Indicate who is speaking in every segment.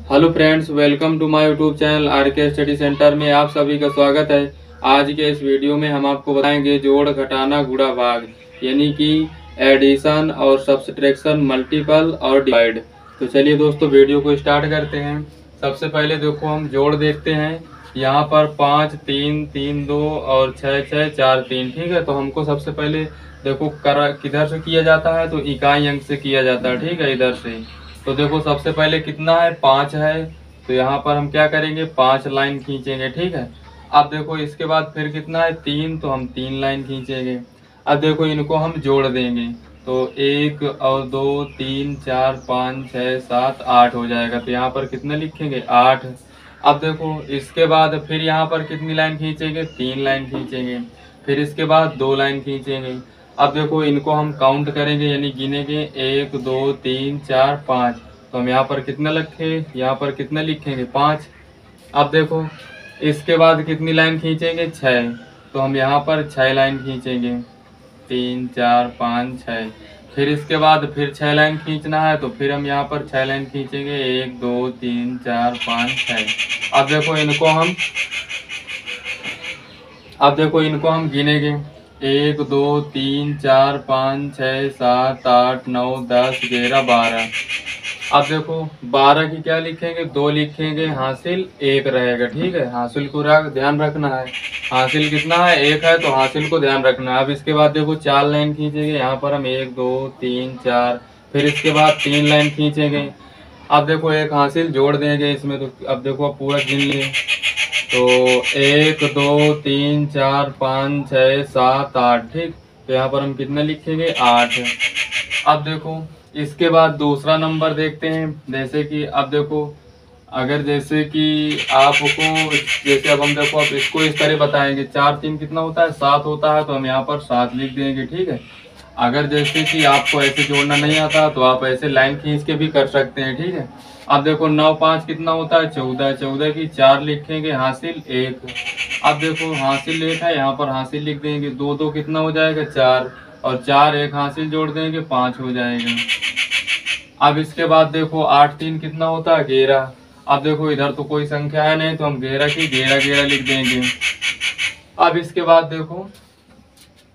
Speaker 1: Hello friends, welcome to my YouTube channel R K study centre में आप सभी का स्वागत है। आज के इस वीडियो में हम आपको बताएंगे जोड़, घटाना, गुणा, भाग यानी कि एडिशन और सब्सट्रैक्शन, मल्टीपल और डिवाइड। तो चलिए दोस्तों वीडियो को स्टार्ट करते हैं। सबसे पहले देखो हम जोड़ देखते हैं। यहाँ पर 5 3 3 2 और 6 6 4 3। ठीक है, तो हमको सबसे पहले देखो किधर से किया जाता है, तो इकाई अंक से किया जाता है। ठीक है, इधर से। तो देखो सबसे पहले कितना है, 5 है। तो यहाँ पर हम क्या करेंगे, 5 लाइन खींचेंगे। ठीक है, अब देखो इसके बाद फिर कितना है, 3। तो हम 3 लाइन खींचेंगे। अब देखो इनको हम जोड़ देंगे, तो 1 और 2 3 4 5 6 7 8 हो जाएगा। तो यहाँ पर कितना लिखेंगे, 8। अब देखो इसके बाद फिर यहाँ पर कितनी लाइन खींचेंगे, 3 लाइन खींचेंगे। फिर इसके बाद 2 लाइन खींचेंगे। अब देखो इनको हम काउंट करेंगे यानी गिनेंगे, 1 2 3 4 5। तो हम यहाँ पर कितना लिखे, यहाँ पर कितना लिखेंगे, 5। अब देखो इसके बाद कितनी लाइन खींचेंगे, 6। तो हम यहाँ पर 6 लाइन खींचेंगे, 3 4 5 6। फिर इसके बाद फिर 6 लाइन खींचना है, तो फिर हम यहाँ पर 6 लाइन खींचेंगे, 1 2 3 4 5 6। अब देखो इनको हम गिनेंगे, 1 2 3 4 5 6 7 8 9 10 11 12। अब देखो 12 की क्या लिखेंगे, 2 लिखेंगे, हासिल 1 रहेगा। ठीक है, हासिल को ध्यान रखना है। हासिल कितना है, 1 है, तो हासिल को ध्यान रखना है। अब इसके बाद देखो 4 लाइन खींचेंगे। यहाँ पर हम 1 2 3 4। फिर इसके बाद 3 लाइन खींचेंगे। अब देखो एक हासिल जोड़ देंगे इसमें। तो अब देखो अब पूरा गिन लिए, तो 1 2 3 4 5 6 7 8। ठीक, तो यहाँ पर हम कितना लिखेंगे, 8। अब देखो इसके बाद दूसरा नंबर देखते हैं। जैसे कि अब देखो, अगर जैसे कि आपको, जैसे अब हम देखो अब इसको इस तरह बताएंगे, 4 3 कितना होता है, 7 होता है। तो हम यहाँ पर 7 लिख देंगे। ठीक है, अगर जैसे कि आपको ऐसे जोड़ना नहीं आता तो आप ऐसे लाइन खींच के भी कर सकते हैं। ठीक है, अब देखो 9 5 कितना होता है, 14। 14 की 4 लिखेंगे, हासिल 1। अब देखो हासिल 1 है, यहाँ पर हासिल लिख देंगे। 2 2 कितना हो जाएगा, 4। और 4 एक हासिल जोड़ देंगे, 5 हो जाएगा। अब इसके बाद देखो 8 3 कितना होता है, 11। अब देखो इधर तो कोई संख्या है नहीं, तो हम 11 की 11 11 लिख देंगे। अब इसके बाद देखो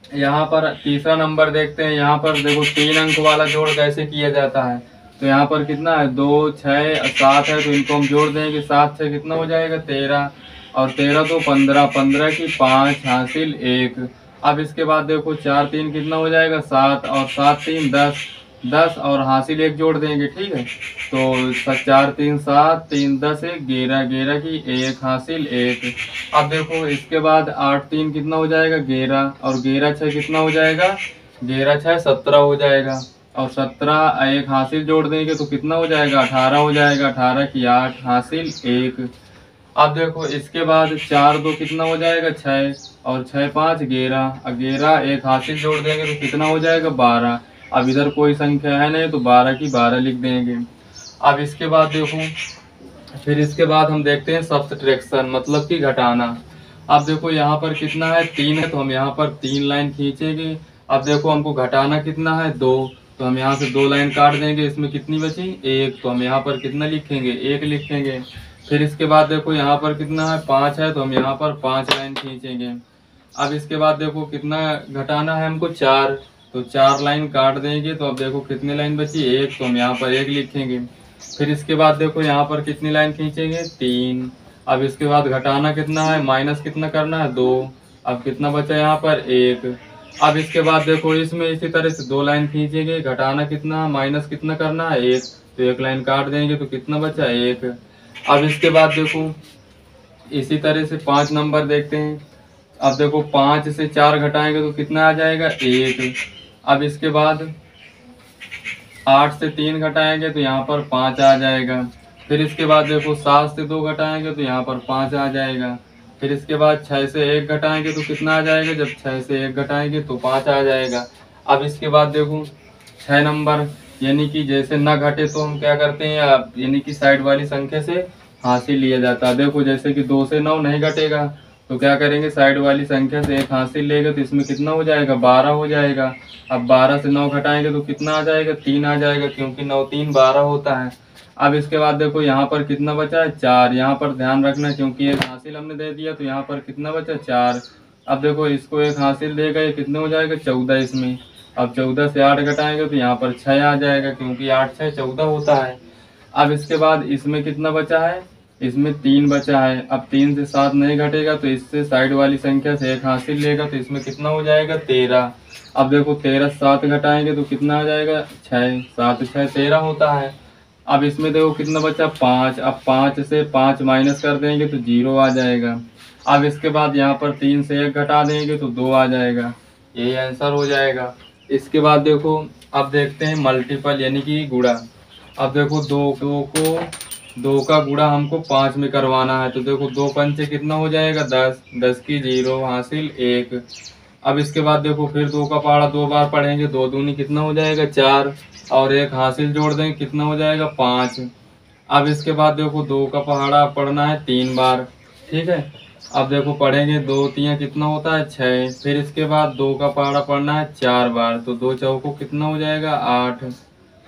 Speaker 1: यहाँ पर तीसरा नंबर देखते हैं। यहाँ पर देखो 3 अंक वाला जोड़ कैसे किया जाता है। तो यहाँ पर कितना है, 2 6 7 है। तो इनको हम जोड़ देंगे, 7 6 कितना हो जाएगा, 13। और 13 तो 15। 15 की 5 हासिल 1। अब इसके बाद देखो 4 3 कितना हो जाएगा, 7। और 7 3 10। 10 और हासिल 1 जोड़ देंगे। ठीक है, तो 4 3 7 3 10 1 11। 11 की 1 हासिल 1। अब देखो इसके बाद 8 3 कितना हो जाएगा, 11। और 11 6 कितना हो जाएगा, 11 6 17 हो जाएगा। और 17 एक हासिल जोड़ देंगे तो कितना हो जाएगा, 18 हो जाएगा। 18 की 8 हासिल 1। अब देखो इसके बाद 4 2 कितना हो जाएगा, 6। और 6 5 11। 11 एक हासिल जोड़ देंगे तो कितना हो जाएगा, 12। अब इधर कोई संख्या है नहीं, तो 12 की 12 लिख देंगे। अब इसके बाद देखो, फिर इसके बाद हम देखते हैं सब्सट्रैक्शन, मतलब कि घटाना। अब देखो यहाँ पर कितना है, 3 है। तो हम यहाँ पर 3 लाइन खींचेंगे। अब देखो हमको घटाना कितना है, 2। तो हम यहाँ से 2 लाइन काट देंगे। इसमें कितनी बची, 1। तो हम यहाँ पर कितना लिखेंगे, 1 लिखेंगे। फिर इसके बाद देखो यहाँ पर कितना है, 5 है। तो हम यहाँ पर 5 लाइन खींचेंगे। अब इसके बाद देखो कितना घटाना है हमको, 4। तो 4 लाइन काट देंगे। तो अब देखो कितनी लाइन बची, 1। तो हम यहाँ पर 1 लिखेंगे। फिर इसके बाद देखो यहाँ पर कितनी लाइन खींचेंगे, 3। अब इसके बाद घटाना कितना है, माइनस कितना करना है, 2। अब कितना बचा यहाँ पर, 1। अब इसके बाद देखो इसमें इसी तरह से 2 लाइन खींचेंगे। घटाना कितना, माइनस कितना करना है, 1। तो 1 लाइन काट देंगे तो कितना बचा, 1। अब इसके बाद देखो इसी तरह से 5 नंबर देखते हैं। अब देखो 5 से 4 घटाएंगे तो कितना आ जाएगा, 1। अब इसके बाद 8 से 3 घटाएंगे तो यहाँ पर 5 आ जाएगा। फिर इसके बाद देखो 7 से 2 घटाएंगे तो यहाँ पर 5 आ जाएगा। फिर इसके बाद 6 से 1 घटाएंगे तो कितना आ जाएगा, जब 6 से 1 घटाएंगे तो 5 आ जाएगा। अब इसके बाद देखो 6 नंबर, यानी कि जैसे न घटे तो हम क्या करते हैं, यानी कि साइड वाली संख्या से हासिल लिया जाता है। देखो जैसे कि 2 से 9 नहीं घटेगा, तो क्या करेंगे, साइड वाली संख्या से एक हासिल लेगा। तो इसमें कितना हो जाएगा, 12 हो जाएगा। अब 12 से 9 घटाएंगे तो कितना आ जाएगा, 3 आ जाएगा, क्योंकि 9 3 12 होता है। अब इसके बाद देखो यहाँ पर कितना बचा है, 4। यहाँ पर ध्यान रखना क्योंकि एक हासिल हमने दे दिया, तो यहाँ पर कितना बचा, 4। अब देखो इसको एक हासिल देगा, ये कितने हो जाएगा, 14 इसमें। अब 14 से 8 घटाएंगे तो यहाँ पर 6 आ जाएगा, क्योंकि 8 6 14 होता है। अब इसके बाद इसमें कितना बचा है, इसमें 3 बचा है। अब 3 से 7 नहीं घटेगा, तो इससे साइड वाली संख्या से एक हासिल लेगा, तो इसमें कितना हो जाएगा, 13। अब देखो 13 से 7 घटाएंगे तो कितना आ जाएगा, 6। 7 6 13 होता है। अब इसमें देखो कितना बचा, 5। अब 5 से 5 माइनस कर देंगे तो 0 आ जाएगा। अब इसके बाद यहाँ पर 3 से 1 घटा देंगे तो 2 आ जाएगा। यही आंसर हो जाएगा। इसके बाद देखो अब देखते हैं मल्टीपल यानी कि गुणा। अब देखो दो का गुणा हमको 5 में करवाना है, तो देखो 2 पंचे कितना हो जाएगा, 10। 10 की 0 हासिल 1। अब इसके बाद देखो फिर 2 का पहाड़ा 2 बार पढ़ेंगे, 2 दूनी कितना हो जाएगा, 4। और एक हासिल जोड़ देंगे, कितना हो जाएगा, 5। अब इसके बाद देखो 2 का पहाड़ा पढ़ना है 3 बार, ठीक है। अब देखो पढ़ेंगे 2 3 कितना होता है, 6। फिर इसके बाद 2 का पहाड़ा पढ़ना है 4 बार, तो 2 चौको कितना हो जाएगा, 8।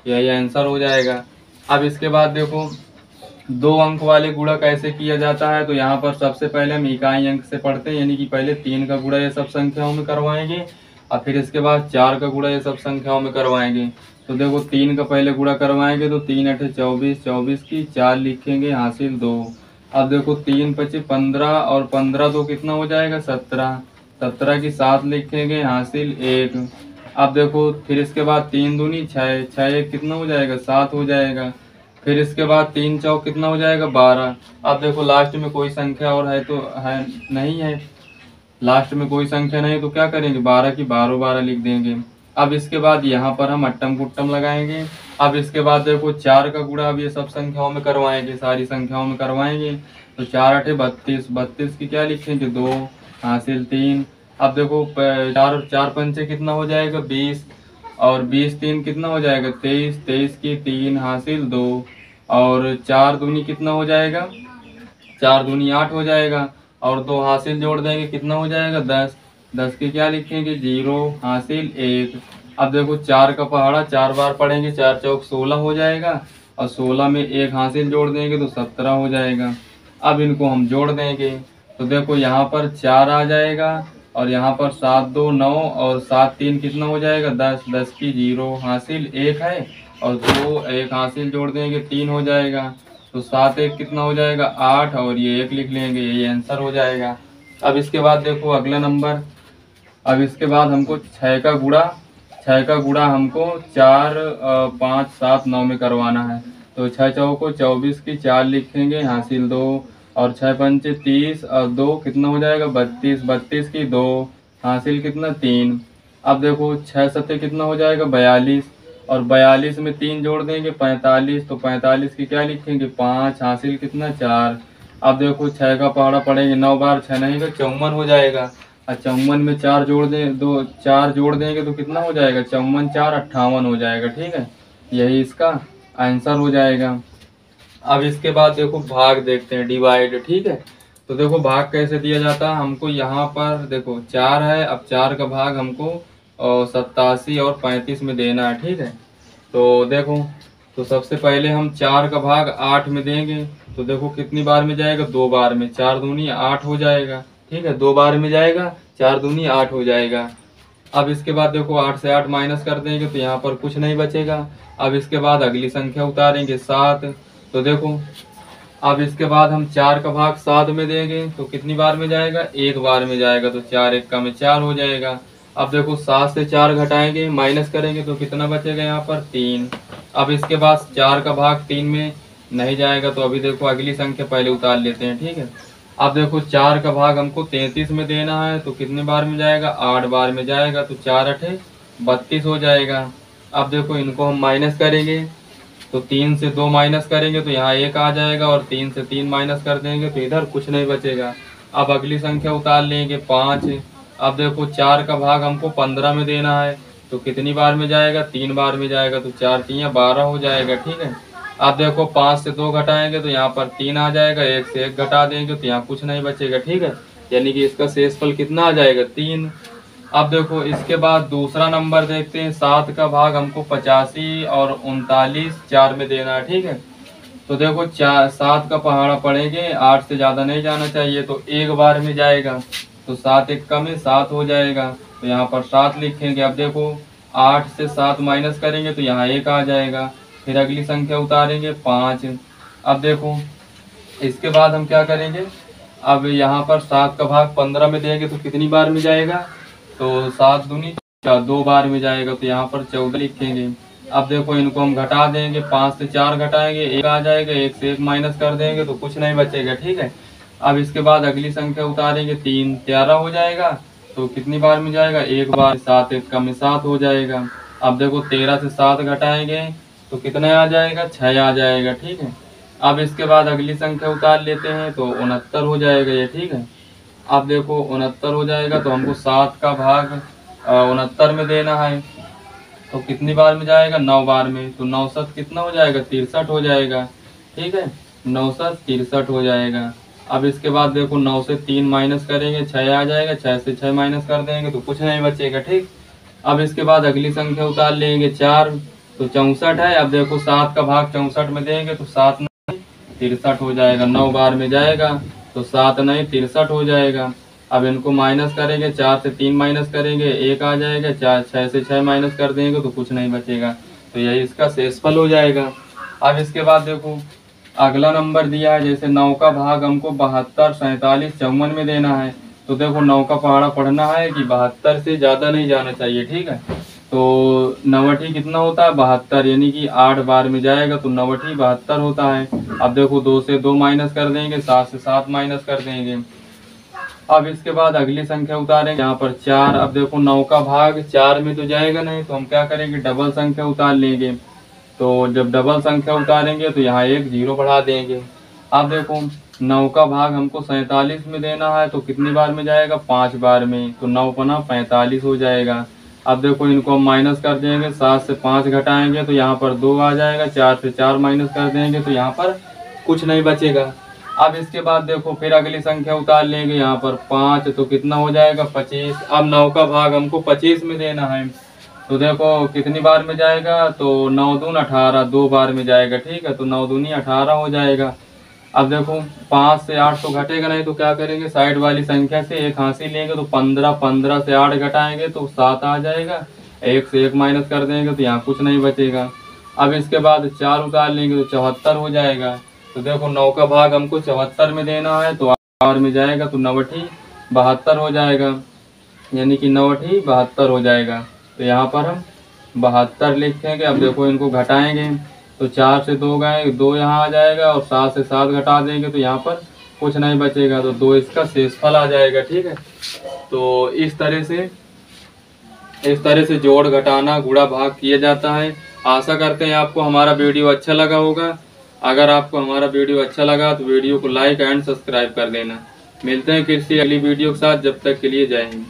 Speaker 1: यही आंसर हो जाएगा। अब इसके बाद देखो 2 अंक वाले गुणा कैसे किया जाता है, तो यहाँ पर सबसे पहले हम इकाई अंक से पढ़ते हैं, यानी कि पहले 3 का गुणा ये सब संख्याओं में करवाएंगे, और फिर इसके बाद 4 का गुणा ये सब संख्याओं में करवाएंगे। तो देखो 3 का पहले गुणा करवाएंगे, तो 3 8 24, 24 की 4 लिखेंगे हासिल 2। अब देखो 3 5 15 और 15 2 कितना हो जाएगा, 17। 17 की 7 लिखेंगे हासिल 1। अब देखो फिर इसके बाद 3 दूनी 6, 6 1 कितना हो जाएगा, 7 हो जाएगा। फिर इसके बाद 3 चौक कितना हो जाएगा, 12। अब देखो लास्ट में कोई संख्या और है तो है, नहीं है, लास्ट में कोई संख्या नहीं, तो क्या करेंगे, 12 की 12 12 लिख देंगे। अब इसके बाद यहाँ पर हम अट्टम कुट्टम लगाएंगे। अब इसके बाद देखो 4 का गुणा अब ये सब संख्याओं में करवाएंगे, सारी संख्याओं में करवाएंगे। तो 4 8 32, 32 की क्या लिखेंगे, 2 हासिल 3। अब देखो 4 4 पंचे कितना हो जाएगा, 20। और 20 3 कितना हो जाएगा, 23। 23 की 3 हासिल 2। और 4 दूनी कितना हो जाएगा, 4 दूनी 8 हो जाएगा। और 2 हासिल जोड़ देंगे, कितना हो जाएगा, 10। 10 की क्या लिखेंगे, 0 हासिल 1। अब देखो 4 का पहाड़ा 4 बार पढ़ेंगे, 4 चौक 16 हो जाएगा। और 16 में 1 हासिल जोड़ देंगे तो 17 हो जाएगा। अब इनको हम जोड़ देंगे, तो देखो यहाँ पर 4 आ जाएगा, और यहाँ पर 7 2 9, और 7 3 कितना हो जाएगा, 10। 10 की 0 हासिल 1 है, और 2 1 हासिल जोड़ देंगे 3 हो जाएगा। तो 7 1 कितना हो जाएगा, 8, और ये 1 लिख लेंगे, ये आंसर हो जाएगा। अब इसके बाद देखो अगला नंबर। अब इसके बाद हमको 6 का गुणा, 6 का गुणा हमको 4 5 7 9 में करवाना है। तो 6 चौको 24 की 4 लिखेंगे हासिल 2। और 6 पंचे 30, और 2 कितना हो जाएगा, 32। 32 की 2 हासिल कितना, 3। अब देखो 6 सत्ते कितना हो जाएगा, 42। और 42 में 3 जोड़ देंगे, 45। तो 45 की क्या लिखेंगे, 5 हासिल कितना, 4। अब देखो 6 का पहाड़ा पढ़ेंगे, 9 बार 6 नहीं का 54 हो जाएगा। और 54 में 4 जोड़ दें, 2 4 जोड़ देंगे तो कितना हो जाएगा, 54 4 58 हो जाएगा, ठीक है। यही इसका आंसर हो जाएगा। अब इसके बाद देखो भाग देखते हैं, डिवाइड, ठीक है। तो देखो भाग कैसे दिया जाता है, हमको यहाँ पर देखो 4 है, अब 4 का भाग हमको 87 और 35 में देना है, ठीक है। तो देखो, तो सबसे पहले हम 4 का भाग 8 में देंगे, तो देखो कितनी बार में जाएगा, 2 बार में। 4 दूनी 8 हो जाएगा, ठीक है, 2 बार में जाएगा, 4 दूनी 8 हो जाएगा। अब इसके बाद देखो 8 से 8 माइनस कर देंगे तो यहाँ पर कुछ नहीं बचेगा। अब इसके बाद अगली संख्या उतारेंगे, 7। तो देखो अब इसके बाद हम 4 का भाग 7 में देंगे, तो कितनी बार में जाएगा, 1 बार में जाएगा, तो 4 1 का में 4 हो जाएगा। अब देखो 7 से 4 घटाएंगे, माइनस करेंगे तो कितना बचेगा, यहाँ पर 3। अब इसके बाद 4 का भाग 3 में नहीं जाएगा, तो अभी देखो अगली संख्या पहले उतार लेते हैं, ठीक है। अब देखो 4 का भाग हमको 33 में देना है, तो कितने बार में जाएगा, 8 बार में जाएगा, तो 4 8 32 हो जाएगा। अब देखो इनको हम माइनस करेंगे, तो 3 से 2 माइनस करेंगे तो यहाँ 1 आ जाएगा, और 3 से 3 माइनस कर देंगे तो इधर कुछ नहीं बचेगा। अब अगली संख्या उतार लेंगे, 5। अब देखो 4 का भाग हमको 15 में देना है, तो कितनी बार में जाएगा, 3 बार में जाएगा, तो 4 3 12 हो जाएगा, ठीक है। अब देखो 5 से 2 घटाएंगे तो यहाँ पर 3 आ जाएगा, 1 से 1 घटा देंगे तो यहाँ कुछ नहीं बचेगा, ठीक है। यानी कि इसका शेषफल कितना आ जाएगा, 3। अब देखो इसके बाद दूसरा नंबर देखते हैं। 7 का भाग हमको 85 और 39 4 में देना है, ठीक है। तो देखो 7 का पहाड़ा पड़ेंगे, 8 से ज़्यादा नहीं जाना चाहिए, तो एक बार में जाएगा। तो 7 एक कम है, 7 हो जाएगा, तो यहाँ पर 7 लिखेंगे। अब देखो 8 से 7 माइनस करेंगे तो यहाँ 1 आ जाएगा। फिर अगली संख्या उतारेंगे 5। अब देखो इसके बाद हम क्या करेंगे, अब यहाँ पर 7 का भाग 15 में देंगे तो कितनी बार में जाएगा, तो 7 दूनी 2 बार में जाएगा, तो यहाँ पर 14 लिखेंगे। अब देखो इनको हम घटा देंगे, 5 से 4 घटाएंगे 1 आ जाएगा, 1 से 1 माइनस कर देंगे तो कुछ नहीं बचेगा, ठीक है। अब इसके बाद अगली संख्या उतारेंगे, 3 13 हो जाएगा, तो कितनी बार में जाएगा, एक बार। 7 एक कम 7 हो जाएगा। अब देखो 13 से 7 घटाएंगे तो कितना आ जाएगा, 6 आ जाएगा, ठीक है। अब इसके बाद अगली संख्या उतार लेते हैं तो 69 हो जाएगा ये, ठीक है। अब देखो 69 हो जाएगा, तो हमको 7 का भाग 69 में देना है, तो कितनी बार में जाएगा, 9 बार में। तो 9 7 कितना हो जाएगा, 63 हो जाएगा, ठीक है। 9 7 63 हो जाएगा। अब इसके बाद देखो 9 से 3 माइनस करेंगे 6 आ जाएगा, 6 से 6 माइनस कर देंगे तो कुछ नहीं बचेगा, ठीक। अब इसके बाद अगली संख्या उतार लेंगे 4, तो 64 है। अब देखो 7 का भाग 64 में देंगे तो 7 नहीं 63 हो जाएगा, 9 बार में जाएगा, तो 7 नहीं 63 हो जाएगा। अब इनको माइनस करेंगे, 4 से 3 माइनस करेंगे 1 आ जाएगा, 6 से 6 माइनस कर देंगे तो कुछ नहीं बचेगा, तो यही इसका शेषफल हो जाएगा। अब इसके बाद देखो अगला नंबर दिया है, जैसे 9 का भाग हमको 72 47 54 में देना है। तो देखो 9 का पहाड़ा पढ़ना है कि 72 से ज़्यादा नहीं जाना चाहिए, ठीक है। तो 9 कितना होता है, 72, यानी कि 8 बार में जाएगा, तो 9 72 होता है। अब देखो 2 से 2 माइनस कर देंगे, 7 से 7 माइनस कर देंगे। अब इसके बाद अगली संख्या उतारेंगे, यहाँ पर 4। अब देखो 9 का भाग 4 में तो जाएगा नहीं, तो हम क्या करेंगे, डबल संख्या उतार लेंगे। तो जब डबल संख्या उतारेंगे तो यहाँ एक 0 बढ़ा देंगे। अब देखो 9 का भाग हमको 47 में देना है, तो कितनी बार में जाएगा, 5 बार में, तो 9 पना 45 हो जाएगा। अब देखो इनको हम माइनस कर देंगे, 7 से 5 घटाएंगे तो यहाँ पर 2 आ जाएगा, 4 से 4 माइनस कर देंगे तो यहाँ पर कुछ नहीं बचेगा। अब इसके बाद देखो फिर अगली संख्या उतार लेंगे, यहाँ पर 5, तो कितना हो जाएगा, 25। अब 9 का भाग हमको 25 में देना है, तो देखो कितनी बार में जाएगा, तो 9 दूनी 18, 2 बार में जाएगा, ठीक है। तो 9 दूनी 18 हो जाएगा। अब देखो 5 से 8 तो घटेगा नहीं, तो क्या करेंगे, साइड वाली संख्या से एक हासिल लेंगे, तो 15, 15 से 8 घटाएंगे तो 7 आ जाएगा, 1 से 1 माइनस कर देंगे तो यहाँ कुछ नहीं बचेगा। अब इसके बाद 4 उतार लेंगे तो 74 हो जाएगा। तो देखो 9 का भाग हमको 74 में देना है, तो 8 बार में जाएगा, तो 9 72 हो जाएगा, यानी कि 9 72 हो जाएगा। तो यहाँ पर हम 72 लिखेंगे। अब देखो इनको घटाएंगे, तो 4 से 2 गए, 2 यहाँ आ जाएगा, और 7 से 7 घटा देंगे तो यहाँ पर कुछ नहीं बचेगा, तो 2 इसका शेषफल आ जाएगा, ठीक है। तो इस तरह से जोड़ घटाना गुणा भाग किया जाता है। आशा करते हैं आपको हमारा वीडियो अच्छा लगा होगा। अगर आपको हमारा वीडियो अच्छा लगा तो वीडियो को लाइक एंड सब्सक्राइब कर देना। मिलते हैं किसी अगली वीडियो के साथ, जब तक के लिए जय हिंद।